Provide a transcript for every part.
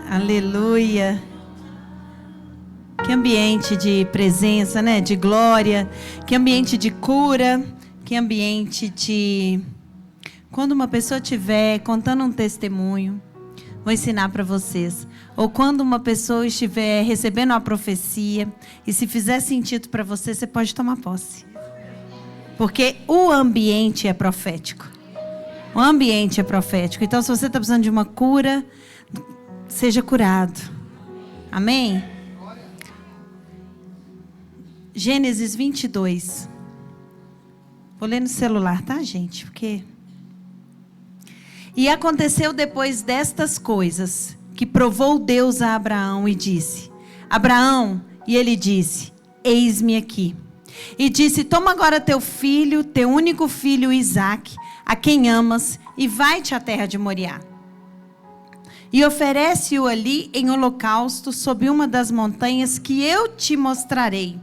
Aleluia. Que ambiente de presença, né? De glória. Que ambiente de cura. Que ambiente de... Quando uma pessoa estiver contando um testemunho, vou ensinar para vocês. Ou quando uma pessoa estiver recebendo uma profecia, e se fizer sentido para você, você pode tomar posse. Porque o ambiente é profético. O ambiente é profético. Então, se você está precisando de uma cura, seja curado. Amém? Gênesis 22. Vou ler no celular, tá, gente? Porque... E aconteceu depois destas coisas, que provou Deus a Abraão e disse: Abraão, e ele disse: eis-me aqui. E disse: toma agora teu filho, teu único filho Isaque, a quem amas, e vai-te à terra de Moriá. E oferece-o ali em holocausto sob uma das montanhas que eu te mostrarei.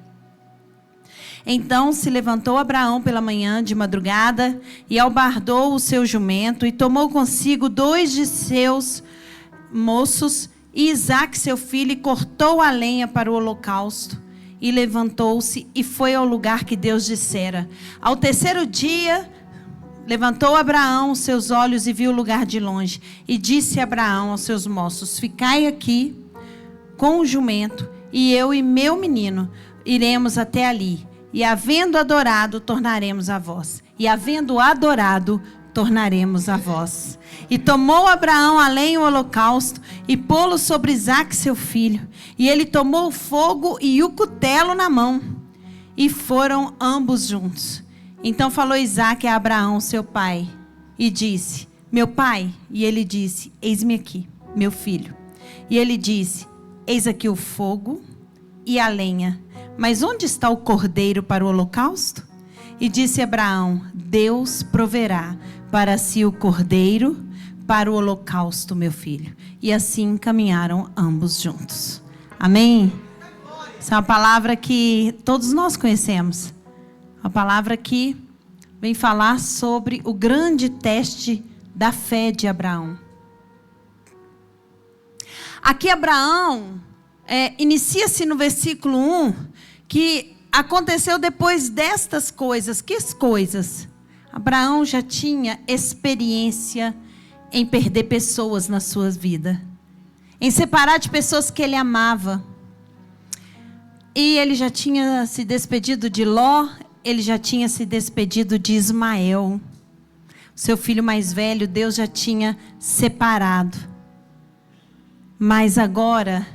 Então se levantou Abraão pela manhã de madrugada e albardou o seu jumento e tomou consigo 2 de seus moços e Isaque seu filho e cortou a lenha para o holocausto e levantou-se e foi ao lugar que Deus dissera. Ao terceiro dia levantou Abraão os seus olhos e viu o lugar de longe e disse Abraão aos seus moços: ficai aqui com o jumento e eu e meu menino iremos até ali. E havendo adorado, tornaremos a vós. E havendo adorado, tornaremos a vós. E tomou Abraão a lenha e o holocausto, e pô-lo sobre Isaque seu filho. E ele tomou o fogo e o cutelo na mão. E foram ambos juntos. Então falou Isaque a Abraão, seu pai, e disse: meu pai. E ele disse: eis-me aqui, meu filho. E ele disse: eis aqui o fogo e a lenha. Mas onde está o cordeiro para o holocausto? E disse Abraão: Deus proverá para si o cordeiro para o holocausto, meu filho. E assim caminharam ambos juntos. Amém? Essa é uma palavra que todos nós conhecemos. Uma palavra que vem falar sobre o grande teste da fé de Abraão. Aqui Abraão inicia-se no versículo 1... que aconteceu depois destas coisas. Que coisas? Abraão já tinha experiência em perder pessoas na sua vida. Em separar de pessoas que ele amava. E ele já tinha se despedido de Ló. Ele já tinha se despedido de Ismael. Seu filho mais velho, Deus já tinha separado. Mas agora,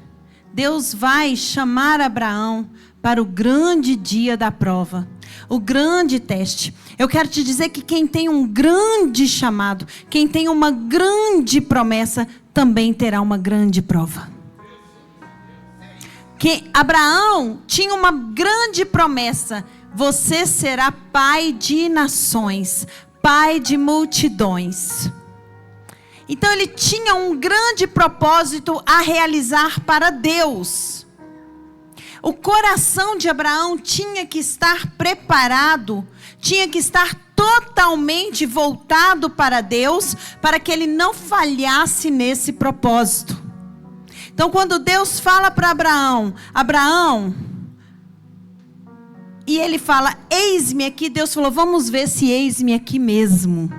Deus vai chamar Abraão para o grande dia da prova, o grande teste. Eu quero te dizer que quem tem um grande chamado, quem tem uma grande promessa, também terá uma grande prova. Que Abraão tinha uma grande promessa: você será pai de nações, pai de multidões. Então ele tinha um grande propósito a realizar para Deus. O coração de Abraão tinha que estar preparado, tinha que estar totalmente voltado para Deus, para que ele não falhasse nesse propósito. Então, quando Deus fala para Abraão, Abraão, e ele fala: eis-me aqui, Deus falou: vamos ver se eis-me aqui mesmo.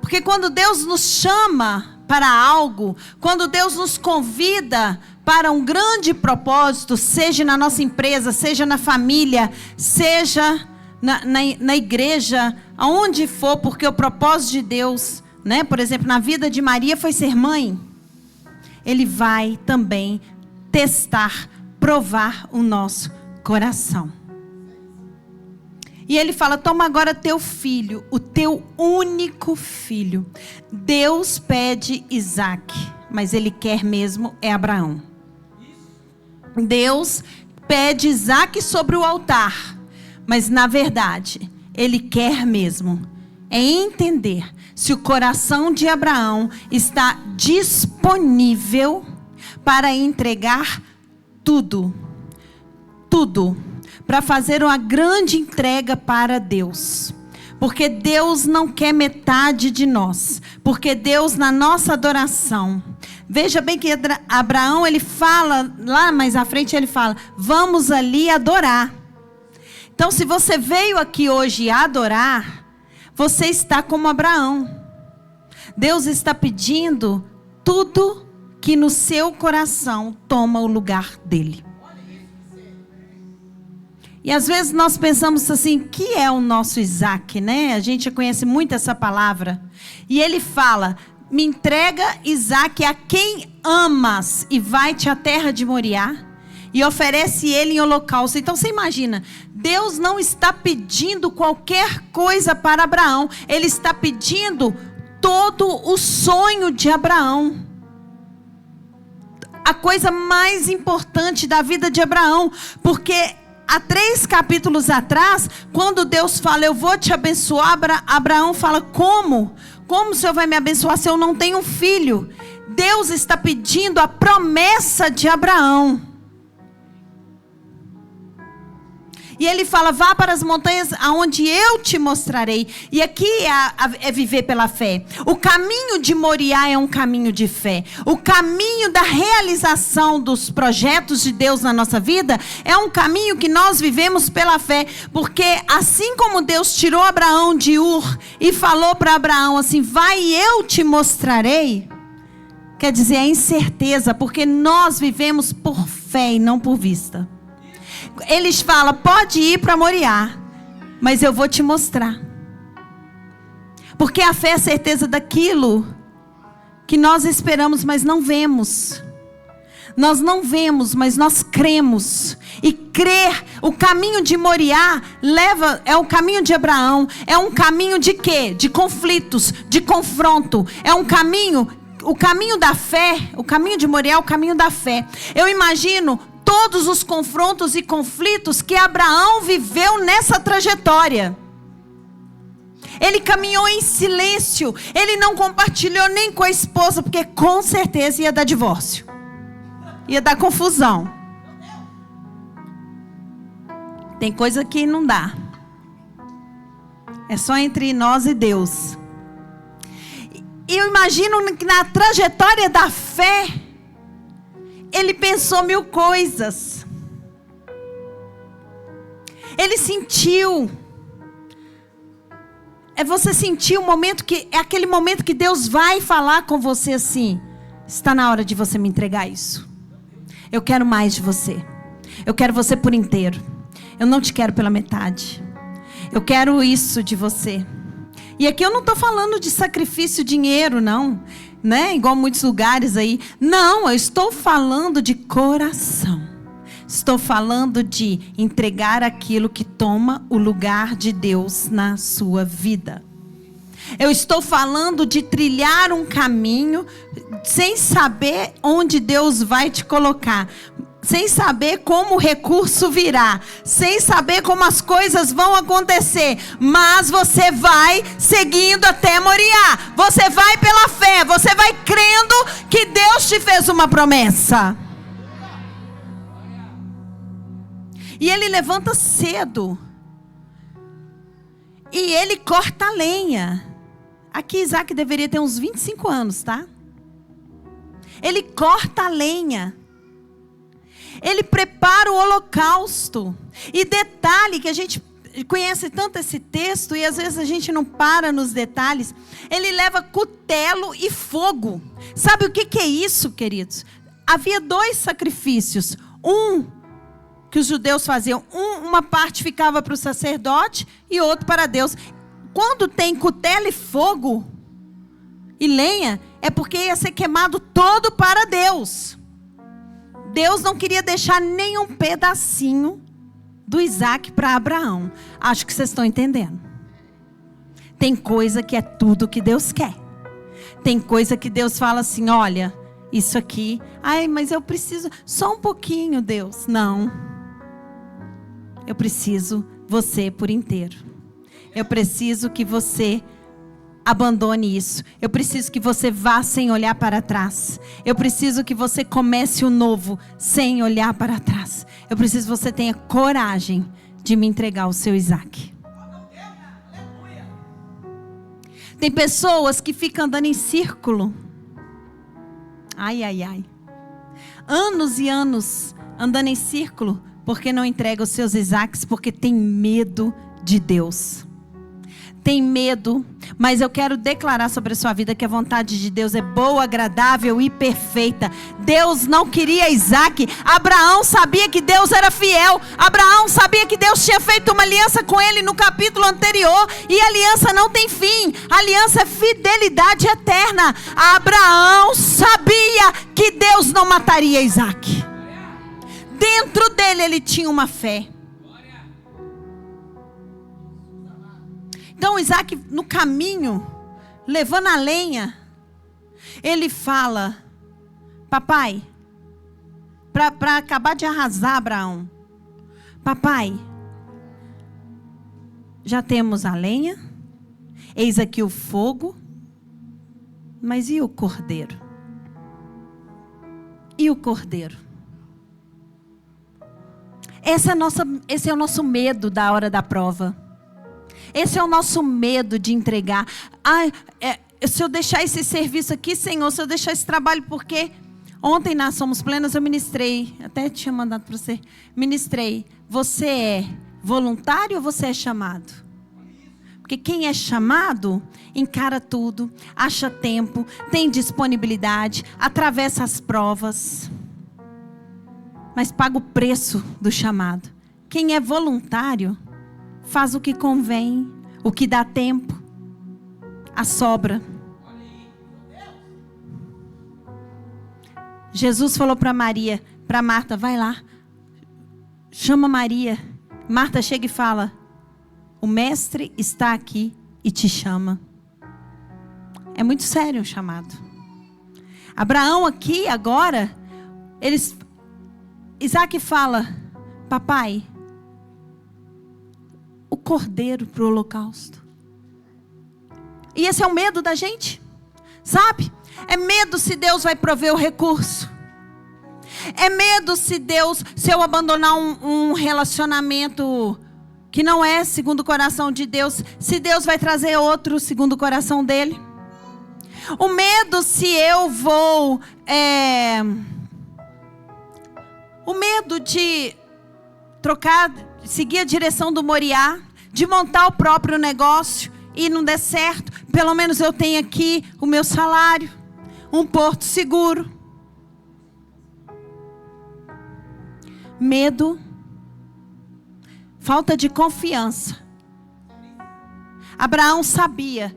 Porque quando Deus nos chama para algo, quando Deus nos convida para um grande propósito, seja na nossa empresa, seja na família, seja na igreja, aonde for, porque o propósito de Deus, né? Por exemplo, na vida de Maria foi ser mãe. Ele vai também testar, provar o nosso coração. E ele fala: toma agora teu filho, o teu único filho. Deus pede Isaque, mas ele quer mesmo é Abraão. Deus pede Isaque sobre o altar, mas na verdade, ele quer mesmo é entender se o coração de Abraão está disponível para entregar tudo, para fazer uma grande entrega para Deus. Porque Deus não quer metade de nós. Porque Deus, na nossa adoração, Veja bem que Abraão, ele fala, lá mais à frente ele fala, vamos ali adorar. Então, se você veio aqui hoje adorar, você está como Abraão. Deus está pedindo tudo que no seu coração toma o lugar dele. E às vezes nós pensamos assim, que é o nosso Isaac, né? A gente conhece muito essa palavra. E ele fala, me entrega Isaac a quem amas e vai-te à terra de Moriá. E oferece ele em holocausto. Então você imagina, Deus não está pedindo qualquer coisa para Abraão. Ele está pedindo todo o sonho de Abraão. A coisa mais importante da vida de Abraão. Porque há 3 capítulos atrás, quando Deus fala, eu vou te abençoar, Abraão fala, como? Como o Senhor vai me abençoar se eu não tenho um filho? Deus está pedindo a promessa de Abraão. E ele fala, vá para as montanhas aonde eu te mostrarei. E aqui é viver pela fé. O caminho de Moriá é um caminho de fé. O caminho da realização dos projetos de Deus na nossa vida é um caminho que nós vivemos pela fé. Porque assim como Deus tirou Abraão de Ur e falou para Abraão assim, vai e eu te mostrarei. Quer dizer, é incerteza, porque nós vivemos por fé e não por vista. Eles falam, pode ir para Moriá, mas eu vou te mostrar. Porque a fé é a certeza daquilo que nós esperamos, mas não vemos. Nós não vemos, mas nós cremos. E crer, o caminho de Moriá é o caminho de Abraão. É um caminho de quê? De conflitos, de confronto. É um caminho, o caminho da fé. O caminho de Moriá é o caminho da fé. Eu imagino todos os confrontos e conflitos que Abraão viveu nessa trajetória. Ele caminhou em silêncio. Ele não compartilhou nem com a esposa, porque com certeza ia dar divórcio. Ia dar confusão. Tem coisa que não dá. É só entre nós e Deus. E eu imagino que na trajetória da fé, ele pensou 1000 coisas. Ele sentiu. Você sentiu o momento que... É aquele momento que Deus vai falar com você assim. Está na hora de você me entregar isso. Eu quero mais de você. Eu quero você por inteiro. Eu não te quero pela metade. Eu quero isso de você. E aqui eu não estou falando de sacrifício, dinheiro, não. Né? Igual muitos lugares aí. Não, eu estou falando de coração. Estou falando de entregar aquilo que toma o lugar de Deus na sua vida. Eu estou falando de trilhar um caminho sem saber onde Deus vai te colocar. Sem saber como o recurso virá. Sem saber como as coisas vão acontecer. Mas você vai seguindo até Moriá. Você vai pela fé. Você vai crendo que Deus te fez uma promessa. E ele levanta cedo. E ele corta a lenha. Aqui Isaac deveria ter uns 25 anos, tá? Ele corta a lenha. Ele prepara o holocausto. E detalhe que a gente conhece tanto esse texto e às vezes a gente não para nos detalhes. Ele leva cutelo e fogo. Sabe o que é isso, queridos? Havia 2 sacrifícios. Um que os judeus faziam. Uma parte ficava para o sacerdote e outro para Deus. Quando tem cutelo e fogo e lenha, é porque ia ser queimado todo para Deus. Deus não queria deixar nenhum pedacinho do Isaac para Abraão. Acho que vocês estão entendendo. Tem coisa que é tudo que Deus quer. Tem coisa que Deus fala assim, olha, isso aqui, ai, mas eu preciso, só um pouquinho, Deus. Não. Eu preciso você por inteiro. Eu preciso que você abandone isso. Eu preciso que você vá sem olhar para trás. Eu preciso que você comece o novo sem olhar para trás. Eu preciso que você tenha coragem de me entregar o seu Isaac. Tem pessoas que ficam andando em círculo. Ai, ai, ai. Anos e anos andando em círculo, porque não entrega os seus Isaques, porque tem medo de Deus. Tem medo, mas eu quero declarar sobre a sua vida que a vontade de Deus é boa, agradável e perfeita. Deus não queria Isaque. Abraão sabia que Deus era fiel. Abraão sabia que Deus tinha feito uma aliança com ele no capítulo anterior. E a aliança não tem fim. A aliança é fidelidade eterna. Abraão sabia que Deus não mataria Isaque. Dentro dele ele tinha uma fé. Então Isaque, no caminho, levando a lenha, ele fala: papai, para acabar de arrasar Abraão, papai, já temos a lenha, eis aqui o fogo, mas e o cordeiro? E o cordeiro? Esse é o nosso medo da hora da prova. Esse é o nosso medo de entregar. Se eu deixar esse serviço aqui, Senhor, se eu deixar esse trabalho, porque ontem na Somos Plenas eu ministrei, até tinha mandado para você, ministrei. Você é voluntário ou você é chamado? Porque quem é chamado, encara tudo, acha tempo, tem disponibilidade, atravessa as provas, mas paga o preço do chamado. Quem é voluntário, faz o que convém, o que dá tempo, a sobra. Jesus falou para Maria, para Marta: vai lá, chama Maria. Marta chega e fala: o mestre está aqui e te chama. É muito sério o chamado. Abraão aqui agora, Isaque fala: papai, o cordeiro para o holocausto. E esse é o medo da gente, sabe? É medo se Deus vai prover o recurso. É medo se eu abandonar um relacionamento que não é segundo o coração de Deus, se Deus vai trazer outro segundo o coração dele. O medo se eu vou... O medo de trocar, seguir a direção do Moriá, de montar o próprio negócio e não der certo. Pelo menos eu tenho aqui o meu salário, um porto seguro. Medo, falta de confiança. Abraão sabia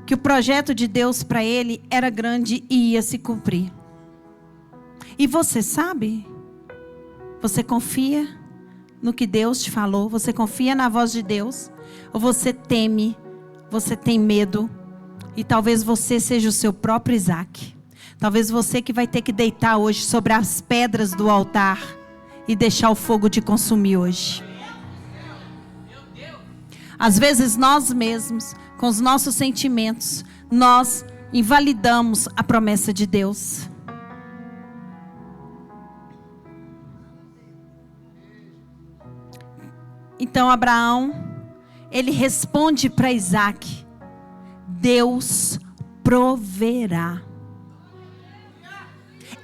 que o projeto de Deus para ele era grande e ia se cumprir. E você sabe? Você confia no que Deus te falou? Você confia na voz de Deus? Ou você teme? Você tem medo? E talvez você seja o seu próprio Isaque. Talvez você que vai ter que deitar hoje sobre as pedras do altar e deixar o fogo te consumir hoje. Às vezes nós mesmos, com os nossos sentimentos, nós invalidamos a promessa de Deus. Então Abraão, ele responde para Isaque: Deus proverá.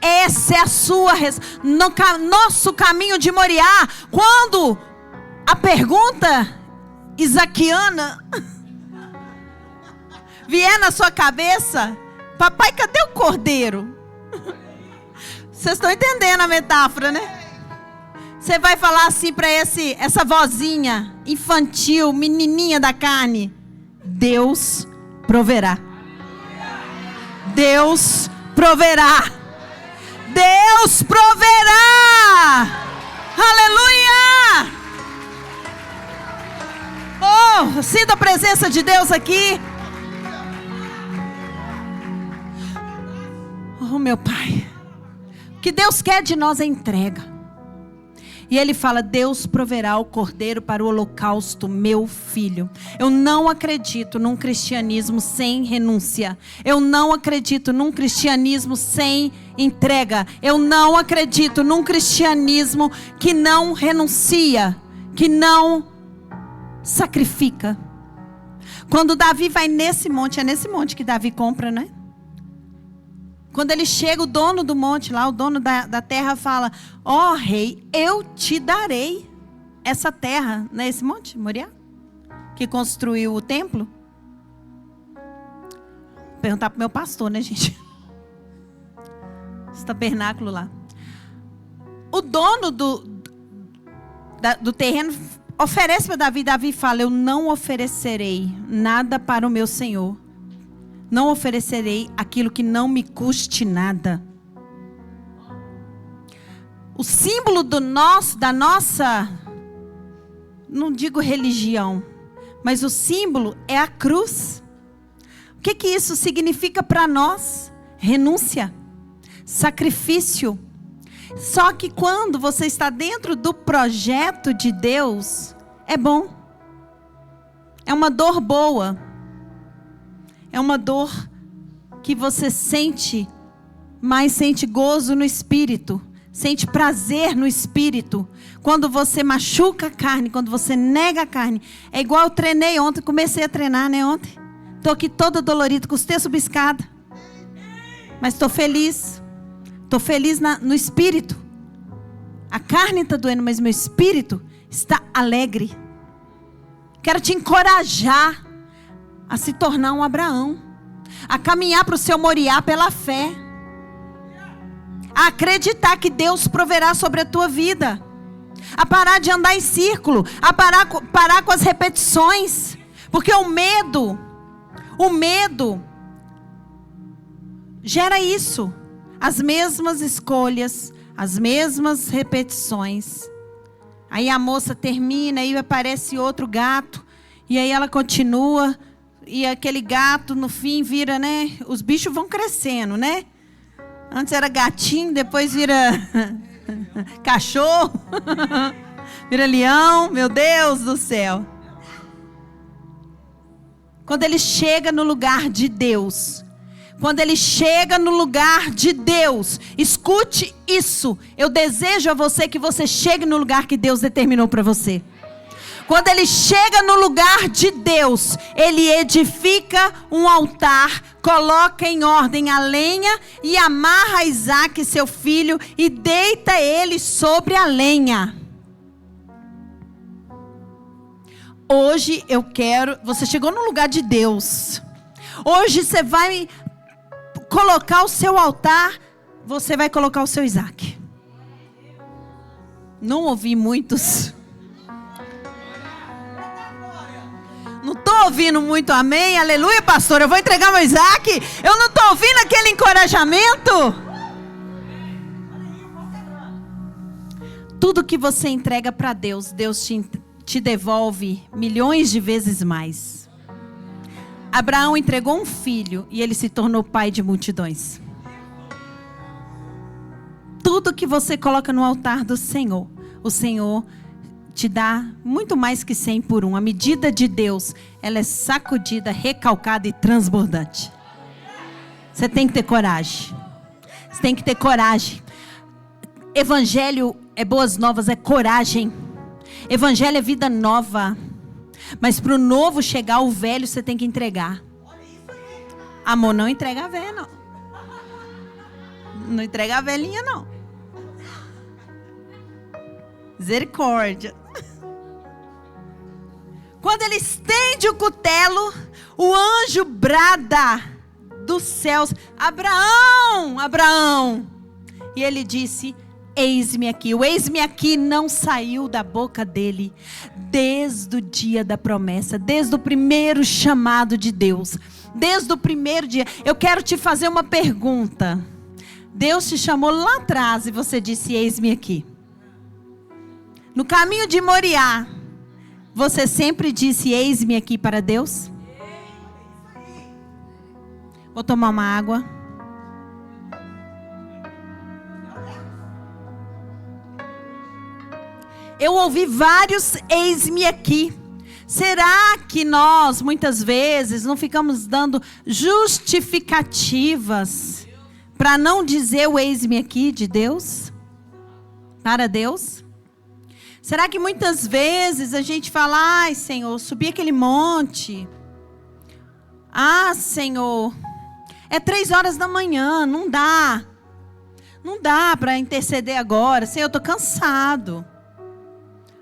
Essa é a sua nosso caminho de Moriá. Quando a pergunta isaquiana vier na sua cabeça: papai, cadê o cordeiro? Vocês estão entendendo a metáfora, né? Você vai falar assim para essa vozinha infantil, menininha da carne: Deus proverá. Deus proverá. Deus proverá. Aleluia. Oh, sinta a presença de Deus aqui. Oh, meu Pai, o que Deus quer de nós é entrega. E ele fala: Deus proverá o cordeiro para o holocausto, meu filho. Eu não acredito num cristianismo sem renúncia. Eu não acredito num cristianismo sem entrega. Eu não acredito num cristianismo que não renuncia, que não sacrifica. Quando Davi vai nesse monte, é nesse monte que Davi compra, né? Quando ele chega, o dono do monte lá, o dono da terra fala: ó rei, eu te darei essa terra, não é esse monte, Moriá? Que construiu o templo? Vou perguntar pro meu pastor, né, gente? Esse tabernáculo lá. O dono do terreno oferece para Davi. Davi fala: eu não oferecerei nada para o meu senhor. Não oferecerei aquilo que não me custe nada. O símbolo da nossa, não digo religião, mas o símbolo é a cruz. O que isso significa para nós? Renúncia, sacrifício. Só que quando você está dentro do projeto de Deus, é bom. É uma dor boa. É uma dor que você sente, mas sente gozo no espírito. Sente prazer no espírito. Quando você machuca a carne, quando você nega a carne. É igual eu treinei ontem, comecei a treinar, né, ontem. Estou aqui toda dolorida, custei subir escada. Mas estou feliz. Estou feliz no espírito. A carne está doendo, mas meu espírito está alegre. Quero te encorajar a se tornar um Abraão. A caminhar para o seu Moriá pela fé. A acreditar que Deus proverá sobre a tua vida. A parar de andar em círculo. A parar com as repetições. Porque o medo gera isso. As mesmas escolhas, as mesmas repetições. Aí a moça termina, aí aparece outro gato. E aí ela continua. E aquele gato no fim vira, né? Os bichos vão crescendo, né? Antes era gatinho, depois vira cachorro. Vira leão, meu Deus do céu. Quando ele chega no lugar de Deus. Quando ele chega no lugar de Deus. Escute isso. Eu desejo a você que você chegue no lugar que Deus determinou para você. Quando ele chega no lugar de Deus, ele edifica um altar, coloca em ordem a lenha e amarra Isaac, seu filho, e deita ele sobre a lenha. Hoje você chegou no lugar de Deus. Hoje você vai colocar o seu altar, você vai colocar o seu Isaac. Não ouvi muitos. Não estou ouvindo muito amém, aleluia, pastor. Eu vou entregar meu Isaac. Eu não estou ouvindo aquele encorajamento. Tudo que você entrega para Deus, Deus te devolve milhões de vezes mais. Abraão entregou um filho e ele se tornou pai de multidões. Tudo que você coloca no altar do Senhor, o Senhor te dá muito mais que 100 por 1. A medida de Deus, ela é sacudida, recalcada e transbordante. Você tem que ter coragem. Você tem que ter coragem. Evangelho é boas novas, é coragem. Evangelho é vida nova. Mas para o novo chegar, o velho você tem que entregar. Amor, não entrega a velha, não. Não entrega a velhinha, não. Misericórdia. Quando ele estende o cutelo, o anjo brada dos céus: Abraão, Abraão. E ele disse: eis-me aqui. O eis-me aqui não saiu da boca dele desde o dia da promessa, desde o primeiro chamado de Deus, desde o primeiro dia. Eu quero te fazer uma pergunta. Deus te chamou lá atrás e você disse: eis-me aqui. No caminho de Moriá, você sempre disse: eis-me aqui para Deus? Vou tomar uma água. Eu ouvi vários eis-me aqui. Será que nós, muitas vezes, não ficamos dando justificativas para não dizer o eis-me aqui de Deus? Para Deus? Será que muitas vezes a gente fala: ai, Senhor, subi aquele monte. Ah, Senhor, É 3 horas da manhã, não dá. Não dá para interceder agora. Senhor, eu estou cansado.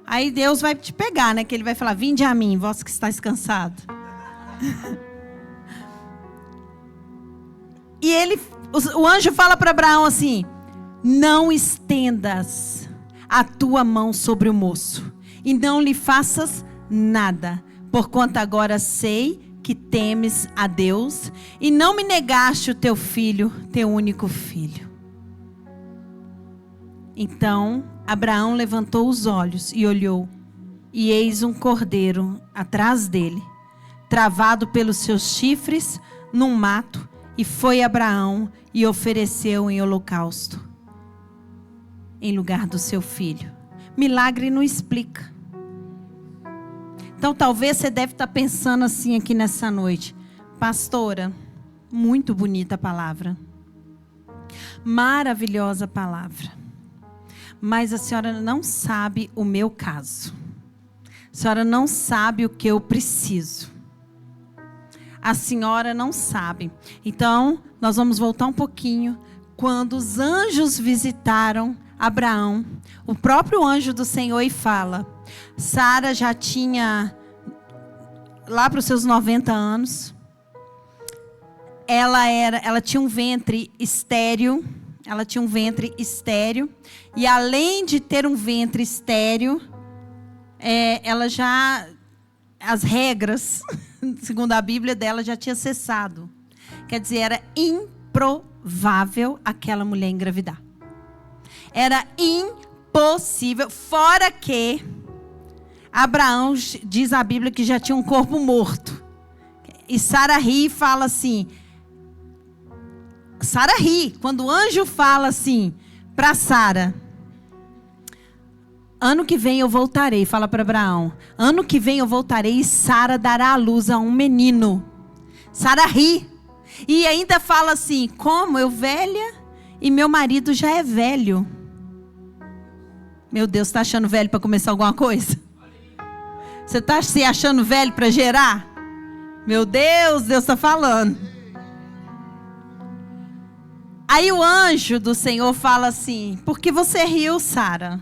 Aí Deus vai te pegar, né? Que Ele vai falar, vinde a mim, vós que estáis cansados. E o anjo fala para Abraão assim, não estendas a tua mão sobre o moço, e não lhe faças nada, porquanto agora sei que temes a Deus, e não me negaste o teu filho, teu único filho. Então Abraão levantou os olhos e olhou, e eis um cordeiro atrás dele, travado pelos seus chifres num mato, e foi Abraão e ofereceu em holocausto, em lugar do seu filho. Milagre não explica. Então talvez você deve estar pensando assim aqui nessa noite, pastora, muito bonita a palavra, maravilhosa palavra, mas a senhora não sabe o meu caso, a senhora não sabe o que eu preciso, a senhora não sabe. Então nós vamos voltar um pouquinho, quando os anjos visitaram Abraão, o próprio anjo do Senhor, e fala, Sara já tinha, lá para os seus 90 anos, ela tinha um ventre estéril, e além de ter um ventre estéril, ela já, as regras, segundo a Bíblia dela, já tinha cessado. Quer dizer, era improvável aquela mulher engravidar. Era impossível, fora que Abraão, diz a Bíblia, que já tinha um corpo morto. E Sara ri e fala assim, Sara ri, quando o anjo fala assim para Sara, ano que vem eu voltarei, fala para Abraão, ano que vem eu voltarei e Sara dará à luz a um menino. Sara ri, e ainda fala assim, como eu velha e meu marido já é velho. Meu Deus, está achando velho para começar alguma coisa? Você está se achando velho para gerar? Meu Deus, Deus está falando. Aí o anjo do Senhor fala assim, por que você riu, Sara?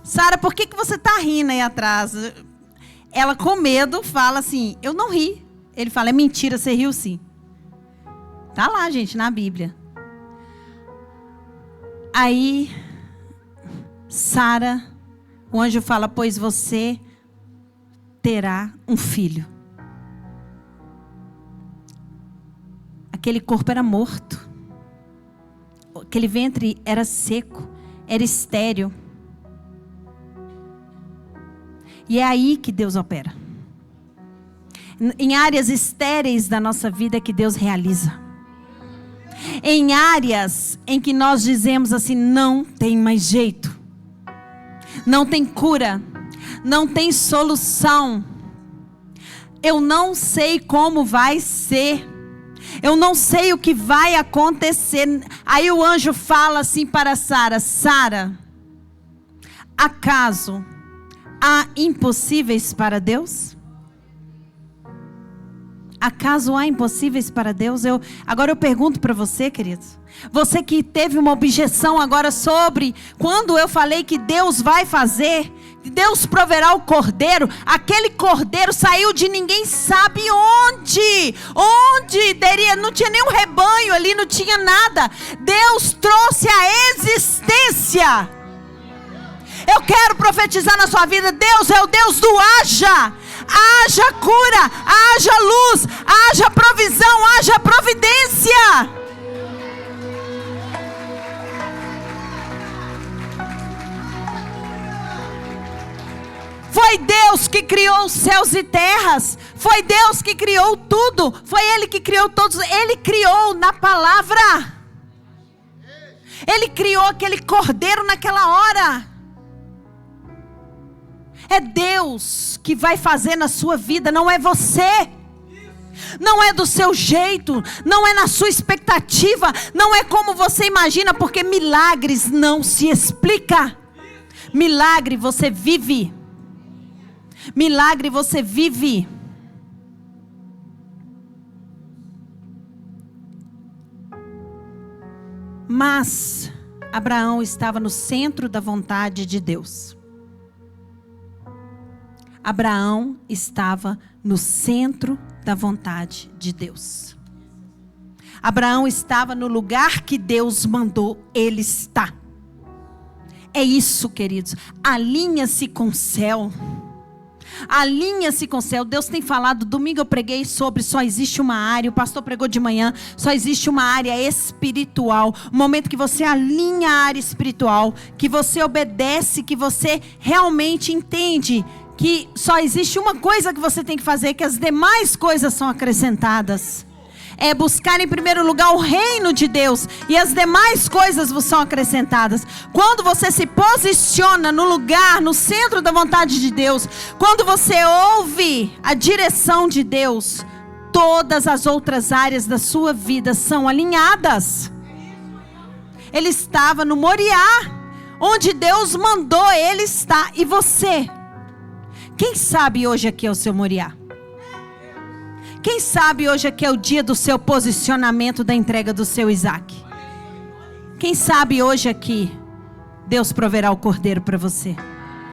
Sara, por que você está rindo aí atrás? Ela com medo fala assim, eu não ri. Ele fala, é mentira, você riu sim. Tá lá, gente, na Bíblia. Aí Sara, o anjo fala, pois você terá um filho. Aquele corpo era morto. Aquele ventre era seco, era estéril. E é aí que Deus opera. Em áreas estéreis da nossa vida que Deus realiza. Em áreas em que nós dizemos assim, não tem mais jeito. Não tem cura, não tem solução. Eu não sei como vai ser. Eu não sei o que vai acontecer. Aí o anjo fala assim para Sara, Sara, acaso há impossíveis para Deus? Acaso há impossíveis para Deus? Agora eu pergunto para você, queridos. Você que teve uma objeção agora sobre quando eu falei que Deus vai fazer, Deus proverá o cordeiro. Aquele cordeiro saiu de ninguém sabe onde. Onde teria, não tinha nenhum rebanho ali, não tinha nada. Deus trouxe a existência. Eu quero profetizar na sua vida, Deus é o Deus do haja. Haja cura, haja luz, haja provisão, haja providência. Foi Deus que criou os céus e terras. Foi Deus que criou tudo. Foi Ele que criou todos. Ele criou na palavra. Ele criou aquele cordeiro naquela hora. É Deus que vai fazer na sua vida, não é você. Não é do seu jeito, não é na sua expectativa, não é como você imagina, porque milagres não se explica. Milagre você vive. Milagre você vive. Mas Abraão estava no centro da vontade de Deus. Abraão estava no centro da vontade de Deus. Abraão estava no lugar que Deus mandou ele estar. É isso, queridos. Alinha-se com o céu. Alinha-se com o céu. Deus tem falado, domingo eu preguei sobre só existe uma área, o pastor pregou de manhã, só existe uma área espiritual. O momento que você alinha a área espiritual, que você obedece, que você realmente entende que só existe uma coisa que você tem que fazer, que as demais coisas são acrescentadas. É buscar em primeiro lugar o reino de Deus, e as demais coisas vos são acrescentadas. Quando você se posiciona no lugar, no centro da vontade de Deus, quando você ouve a direção de Deus, todas as outras áreas da sua vida são alinhadas. Ele estava no Moriá, onde Deus mandou ele estar. E você? Quem sabe hoje aqui é o seu Moriá? Quem sabe hoje aqui é o dia do seu posicionamento, da entrega do seu Isaac? Quem sabe hoje aqui Deus proverá o cordeiro para você?